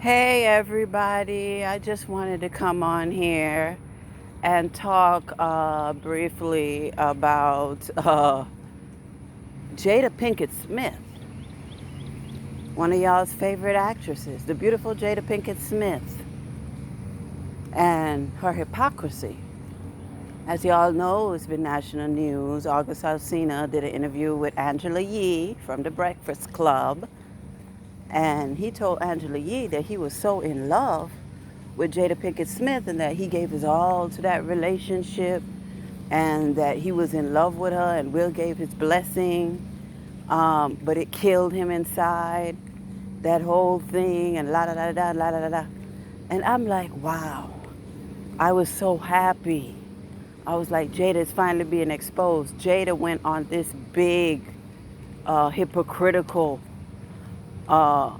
Hey everybody, I just wanted to come on here and talk briefly about Jada Pinkett Smith, one of y'all's favorite actresses, the beautiful Jada Pinkett Smith, and her hypocrisy. As y'all know, it's been national news. August Alsina did an interview with Angela Yee from The Breakfast Club, and he told Angela Yee that he was so in love with Jada Pinkett Smith and that he gave his all to that relationship and that he was in love with her and Will gave his blessing, but it killed him inside, that whole thing, and la da da da la da da da. And I'm like, wow, I was so happy. I was like, Jada is finally being exposed. Jada went on this big, hypocritical uh,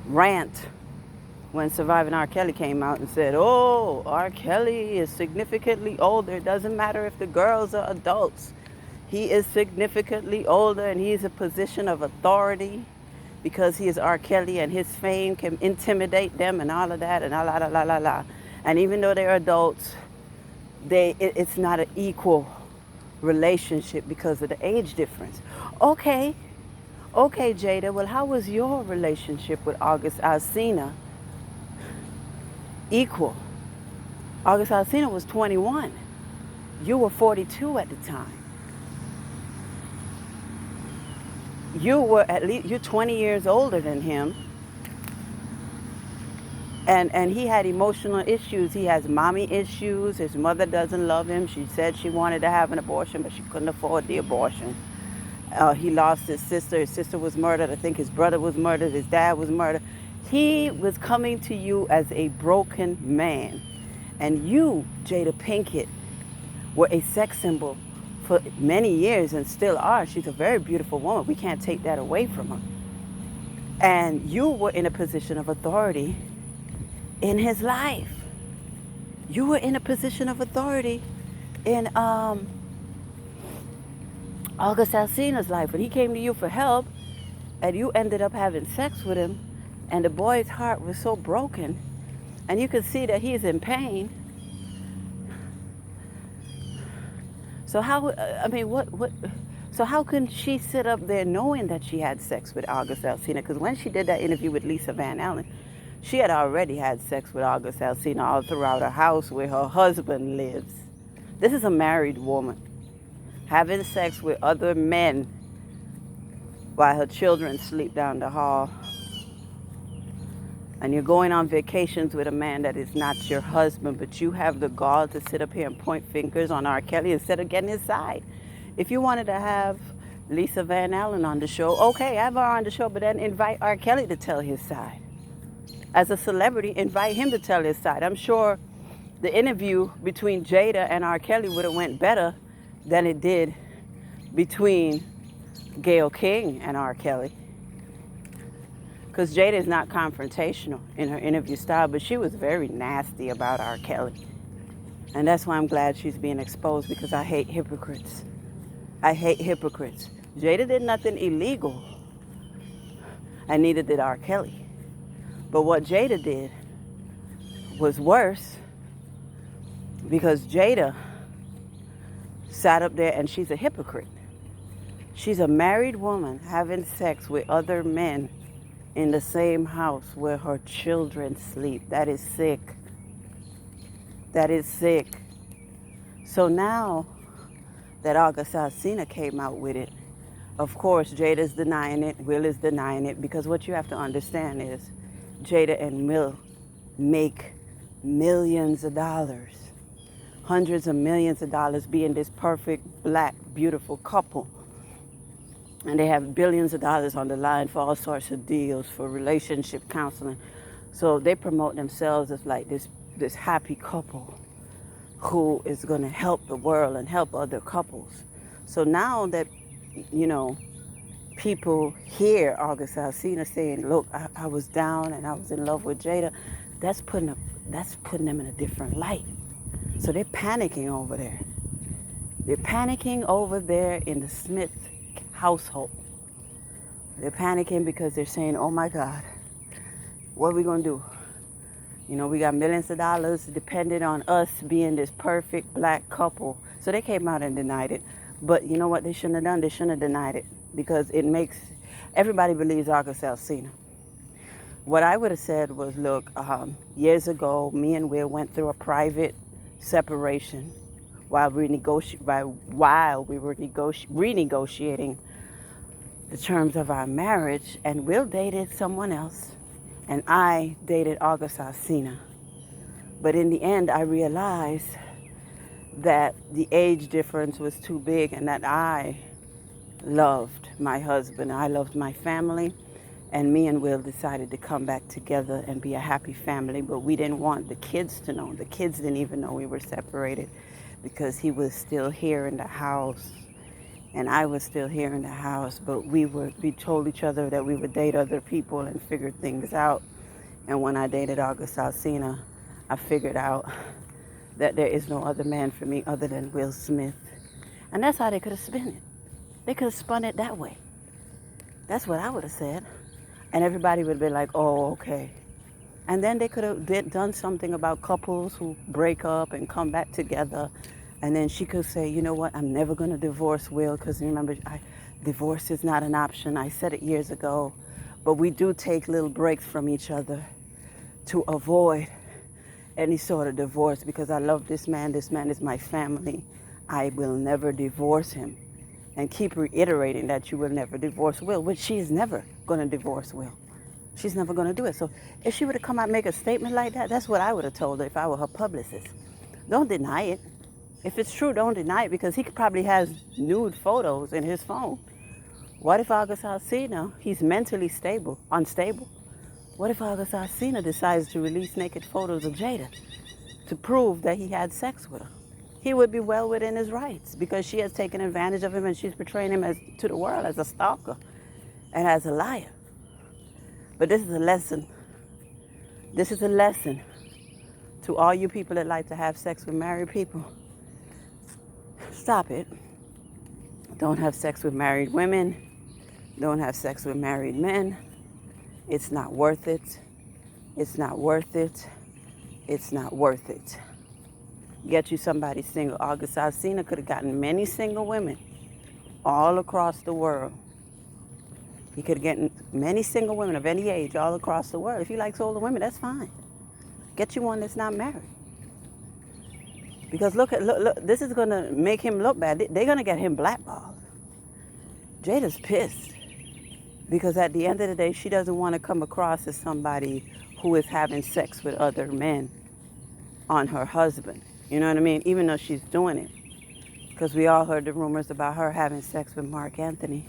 rant when Surviving R.Kelly came out and said, oh, R.Kelly is significantly older. It doesn't matter if the girls are adults. He is significantly older and he's a position of authority because he is R.Kelly and his fame can intimidate them and all of that and la la la la la. And even though they're adults, it's not an equal relationship because of the age difference. Okay, okay, Jada, well, how was your relationship with August Alsina equal? August Alsina was 21. You were 42 at the time. You were at least, you're 20 years older than him. And he had emotional issues. He has mommy issues. His mother doesn't love him. She said she wanted to have an abortion, but she couldn't afford the abortion. He lost his sister. His sister was murdered. I think his brother was murdered. His dad was murdered. He was coming to you as a broken man. And you, Jada Pinkett, were a sex symbol for many years and still are. She's a very beautiful woman. We can't take that away from her. And you were in a position of authority in his life. You were in a position of authority in August Alsina's life. When he came to you for help and you ended up having sex with him and the boy's heart was so broken and you could see that he's in pain. So how, so how can she sit up there knowing that she had sex with August Alsina? Because when she did that interview with Lisa Van Allen, she had already had sex with August Alsina all throughout her house where her husband lives. This is a married woman having sex with other men while her children sleep down the hall. And you're going on vacations with a man that is not your husband, but you have the gall to sit up here and point fingers on R. Kelly instead of getting his side. If you wanted to have Lisa Van Allen on the show, okay, have her on the show, but then invite R. Kelly to tell his side. As a celebrity, invite him to tell his side. I'm sure the interview between Jada and R. Kelly would have went better than it did between Gayle King and R. Kelly. Because Jada is not confrontational in her interview style, but she was very nasty about R. Kelly. And that's why I'm glad she's being exposed, because I hate hypocrites. I hate hypocrites. Jada did nothing illegal, and neither did R. Kelly. But what Jada did was worse, because Jada sat up there and she's a hypocrite. She's a married woman having sex with other men in the same house where her children sleep. That is sick. That is sick. So now that August Alsina came out with it, of course, Jada's denying it, Will is denying it, because what you have to understand is Jada and Will make millions of dollars, hundreds of millions of dollars being this perfect, black, beautiful couple. And they have billions of dollars on the line for all sorts of deals, for relationship counseling. So they promote themselves as like this happy couple who is going to help the world and help other couples. So now that, you know, people hear August Alsina saying, look, I was down and I was in love with Jada, that's putting them in a different light. So they're panicking over there. They're panicking over there in the Smith household. They're panicking because they're saying, oh my God, What are we going to do? You know, we got millions of dollars dependent on us being this perfect black couple. So they came out and denied it. But you know what they shouldn't have done? They shouldn't have denied it because it makes everybody believes August Alsina. What I would have said was, look, years ago, me and Will went through a private separation while we were renegotiating the terms of our marriage, and Will dated someone else, and I dated August Alsina. But in the end, I realized that the age difference was too big and that I loved my husband, I loved my family, and me and Will decided to come back together and be a happy family, but we didn't want the kids to know. The kids didn't even know we were separated because he was still here in the house and I was still here in the house, but we told each other that we would date other people and figure things out. And when I dated August Alsina, I figured out that there is no other man for me other than Will Smith. And that's how they could have spun it. They could have spun it that way. That's what I would have said. And everybody would have been like, oh, okay. And then they could have done something about couples who break up and come back together. And then she could say, you know what, I'm never going to divorce Will because remember, divorce is not an option. I said it years ago. But we do take little breaks from each other to avoid any sort of divorce because I love this man. This man is my family. I will never divorce him. And keep reiterating that you will never divorce Will, which she is never going to divorce Will. She's never going to do it. So if she would have come out and make a statement like that, that's what I would have told her if I were her publicist. Don't deny it. If it's true, don't deny it because he probably has nude photos in his phone. What if August Alsina, he's mentally unstable. What if August Alsina decides to release naked photos of Jada to prove that he had sex with her? He would be well within his rights because she has taken advantage of him and she's portraying him to the world as a stalker and as a liar. But this is a lesson. This is a lesson to all you people that like to have sex with married people. Stop it. Don't have sex with married women. Don't have sex with married men. It's not worth it. It's not worth it. It's not worth it. Get you somebody single. August Alsina could have gotten many single women all across the world. He could have gotten many single women of any age all across the world. If he likes older women, that's fine. Get you one that's not married. Because look, this is going to make him look bad. They're going to get him blackballed. Jada's pissed. Because at the end of the day, she doesn't want to come across as somebody who is having sex with other men on her husband. You know what I mean? Even though she's doing it. Because we all heard the rumors about her having sex with Mark Anthony.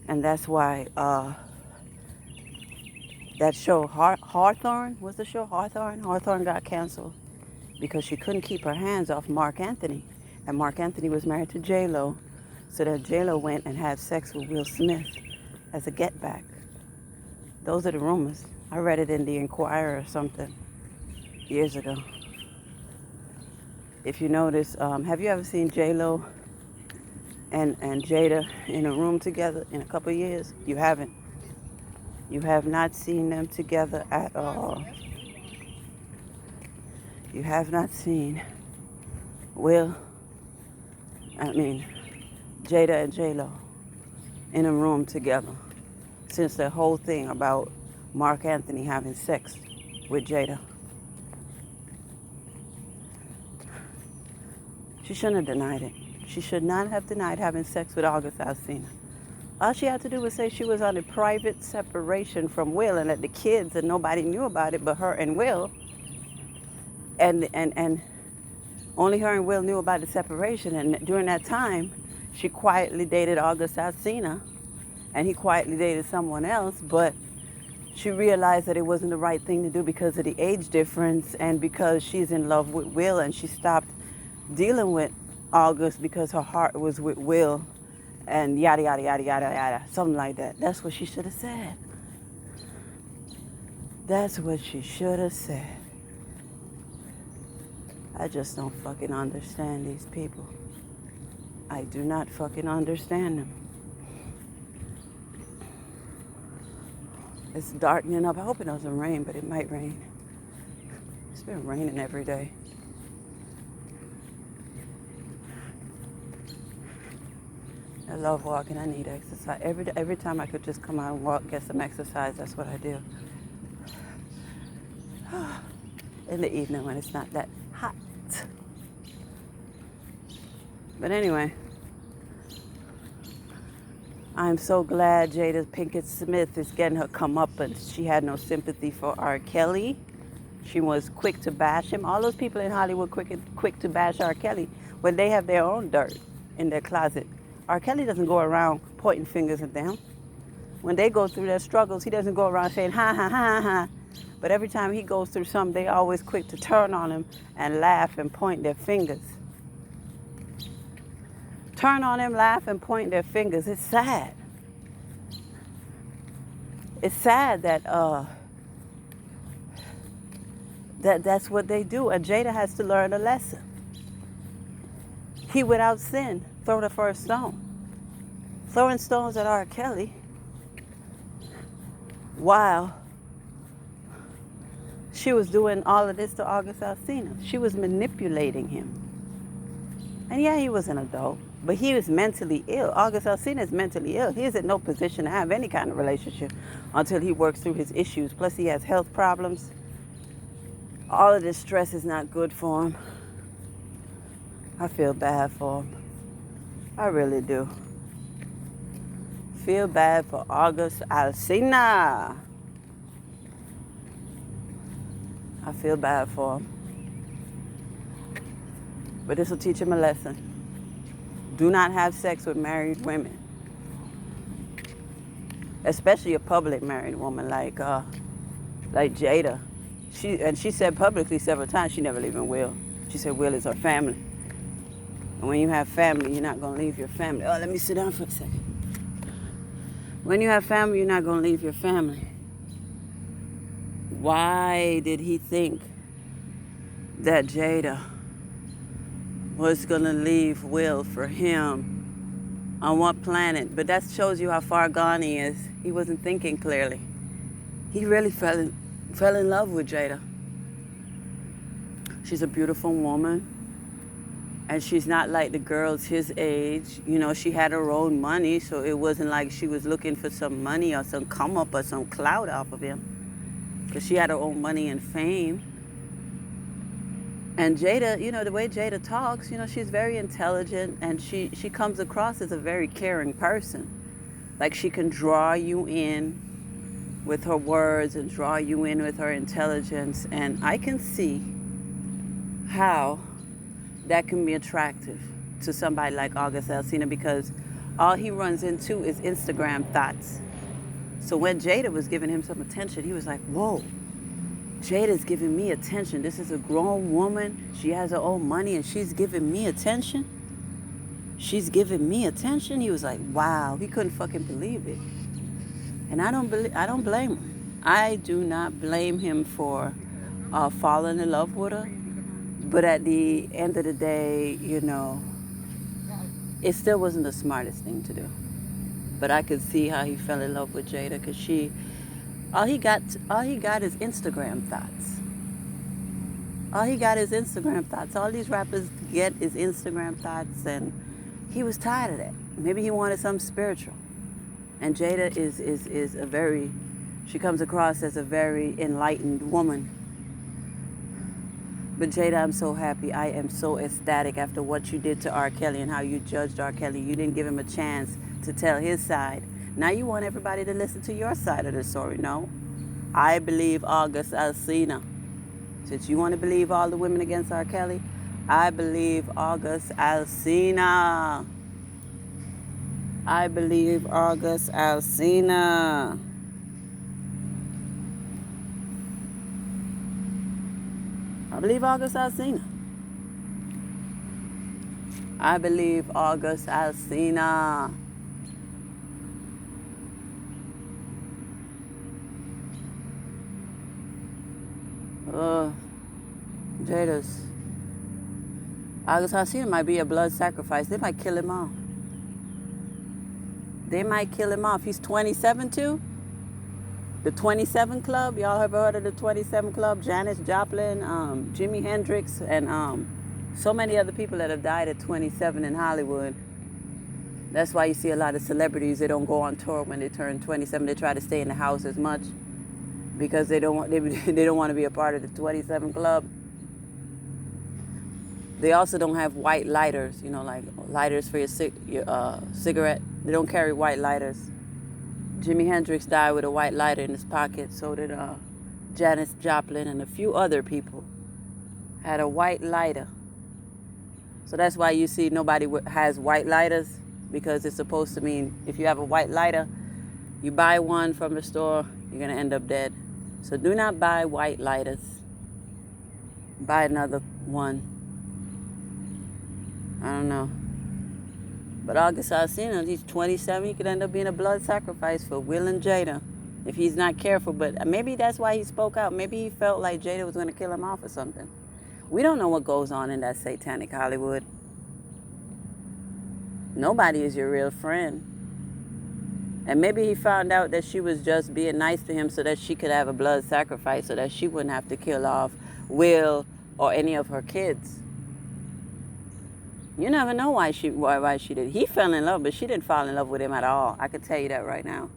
And that's why that show, Hawthorne, was the show Hawthorne? Hawthorne got canceled because she couldn't keep her hands off Mark Anthony. And Mark Anthony was married to J-Lo. So that J-Lo went and had sex with Will Smith as a get back. Those are the rumors. I read it in the Inquirer or something years ago. If you notice, have you ever seen J-Lo and Jada in a room together in a couple of years? You haven't. You have not seen them together at all. You have not seen Jada and J-Lo in a room together since the whole thing about Mark Anthony having sex with Jada. She shouldn't have denied it. She should not have denied having sex with August Alsina. All she had to do was say she was on a private separation from Will and that the kids and nobody knew about it but her and Will. And only her and Will knew about the separation. And during that time, she quietly dated August Alsina and he quietly dated someone else. But she realized that it wasn't the right thing to do because of the age difference and because she's in love with Will, and she stopped dealing with August because her heart was with Will and yada, yada, yada, yada, yada, something like that. That's what she should have said. That's what she should have said. I just don't fucking understand these people. I do not fucking understand them. It's darkening up. I hope it doesn't rain, but it might rain. It's been raining every day. I love walking. I need exercise. Every time I could just come out and walk, get some exercise, that's what I do. In the evening when it's not that hot. But anyway, I'm so glad Jada Pinkett Smith is getting her comeuppance. She had no sympathy for R.Kelly. She was quick to bash him. All those people in Hollywood quick to bash R.Kelly when they have their own dirt in their closet. R.Kelly doesn't go around pointing fingers at them. When they go through their struggles, he doesn't go around saying, ha, ha, ha, ha. But every time he goes through something, they always quick to turn on him and laugh and point their fingers. Turn on him, laugh, and point their fingers. It's sad. It's sad that that's what they do. And Jada has to learn a lesson. He, without sin, throw the first stone. Throwing stones at R. Kelly while she was doing all of this to August Alsina. She was manipulating him. And yeah, he was an adult, but he was mentally ill. August Alsina is mentally ill. He is in no position to have any kind of relationship until he works through his issues. Plus, he has health problems. All of this stress is not good for him. I feel bad for him. I really do. Feel bad for August Alsina. I feel bad for him. But this will teach him a lesson. Do not have sex with married women. Especially a public married woman like Jada. She said publicly several times she never leave Will. She said Will is her family. And when you have family, you're not going to leave your family. Oh, let me sit down for a second. When you have family, you're not going to leave your family. Why did he think that Jada was going to leave Will for him? On what planet? But that shows you how far gone he is. He wasn't thinking clearly. He really fell in love with Jada. She's a beautiful woman. And she's not like the girls his age. You know, she had her own money, so it wasn't like she was looking for some money or some come up or some clout off of him. Because she had her own money and fame. And Jada, you know, the way Jada talks, you know, she's very intelligent and she comes across as a very caring person. Like she can draw you in with her words and draw you in with her intelligence. And I can see how that can be attractive to somebody like August Alsina because all he runs into is Instagram thoughts. So when Jada was giving him some attention, he was like, whoa, Jada's giving me attention. This is a grown woman. She has her own money and she's giving me attention. She's giving me attention. He was like, wow, he couldn't fucking believe it. And I don't blame him. I do not blame him for falling in love with her. But at the end of the day, you know, it still wasn't the smartest thing to do. But I could see how he fell in love with Jada because all he got is Instagram thoughts. All he got is Instagram thoughts. All these rappers get is Instagram thoughts, and he was tired of that. Maybe he wanted something spiritual. And Jada is a very, she comes across as a very enlightened woman. But Jada, I'm so happy. I am so ecstatic after what you did to R. Kelly and how you judged R. Kelly. You didn't give him a chance to tell his side. Now you want everybody to listen to your side of the story. No. I believe August Alsina. Since you want to believe all the women against R. Kelly, I believe August Alsina. I believe August Alsina. I believe August Alsina. I believe August Alsina. Jada's. August Alsina might be a blood sacrifice. They might kill him off. They might kill him off. He's 27 too. The 27 Club. Y'all ever heard of the 27 Club? Janis Joplin, Jimi Hendrix, and so many other people that have died at 27 in Hollywood. That's why you see a lot of celebrities, they don't go on tour when they turn 27. They try to stay in the house as much because they don't want to be a part of the 27 Club. They also don't have white lighters, like lighters for your cigarette. They don't carry white lighters. Jimi Hendrix died with a white lighter in his pocket. So did Janis Joplin, and a few other people had a white lighter. So that's why you see nobody has white lighters, because it's supposed to mean if you have a white lighter, you buy one from the store, you're going to end up dead. So do not buy white lighters. Buy another one. I don't know. But August Alsina, he's 27. He could end up being a blood sacrifice for Will and Jada if he's not careful. But maybe that's why he spoke out. Maybe he felt like Jada was going to kill him off or something. We don't know what goes on in that satanic Hollywood. Nobody is your real friend. And maybe he found out that she was just being nice to him so that she could have a blood sacrifice, so that she wouldn't have to kill off Will or any of her kids. You never know why she did. He fell in love, but she didn't fall in love with him at all. I could tell you that right now.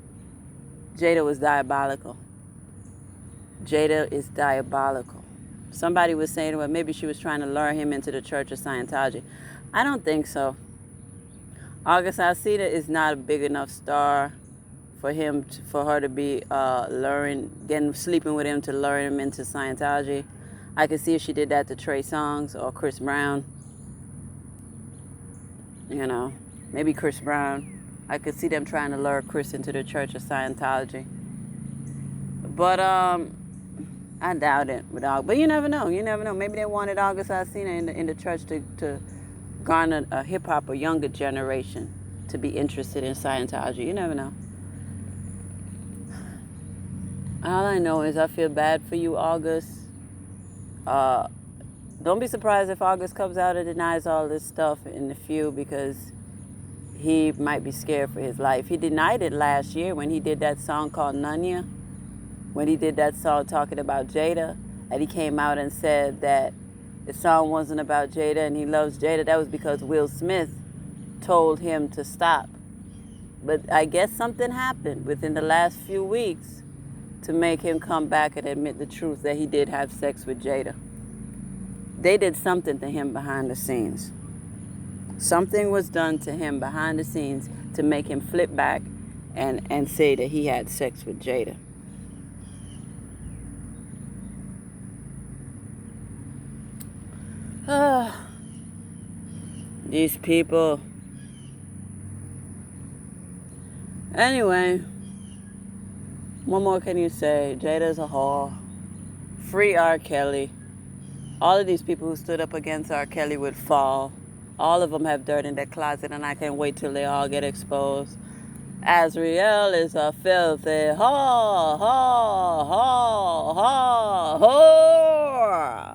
Jada was diabolical. Jada is diabolical. Somebody was saying, well, maybe she was trying to lure him into the Church of Scientology. I don't think so. August Alsina is not a big enough star for her to be sleeping with him to lure him into Scientology. I could see if she did that to Trey Songz or Chris Brown. Maybe Chris Brown. I could see them trying to lure Chris into the Church of Scientology. But I doubt it. But you never know. Maybe they wanted August Alsina in the church to garner a hip-hop or younger generation to be interested in Scientology. You never know. All I know is I feel bad for you, August. Don't be surprised if August comes out and denies all this stuff in the few, because he might be scared for his life. He denied it last year when he did that song called Nunya, when he did that song talking about Jada, and he came out and said that the song wasn't about Jada and he loves Jada. That was because Will Smith told him to stop. But I guess something happened within the last few weeks to make him come back and admit the truth that he did have sex with Jada. They did something to him behind the scenes. Something was done to him behind the scenes to make him flip back and say that he had sex with Jada. These people. Anyway, what more can you say? Jada's a whore. Free R.Kelly. All of these people who stood up against R.Kelly would fall. All of them have dirt in their closet, and I can't wait till they all get exposed. Azriel is a filthy whore, whore, whore, whore, whore.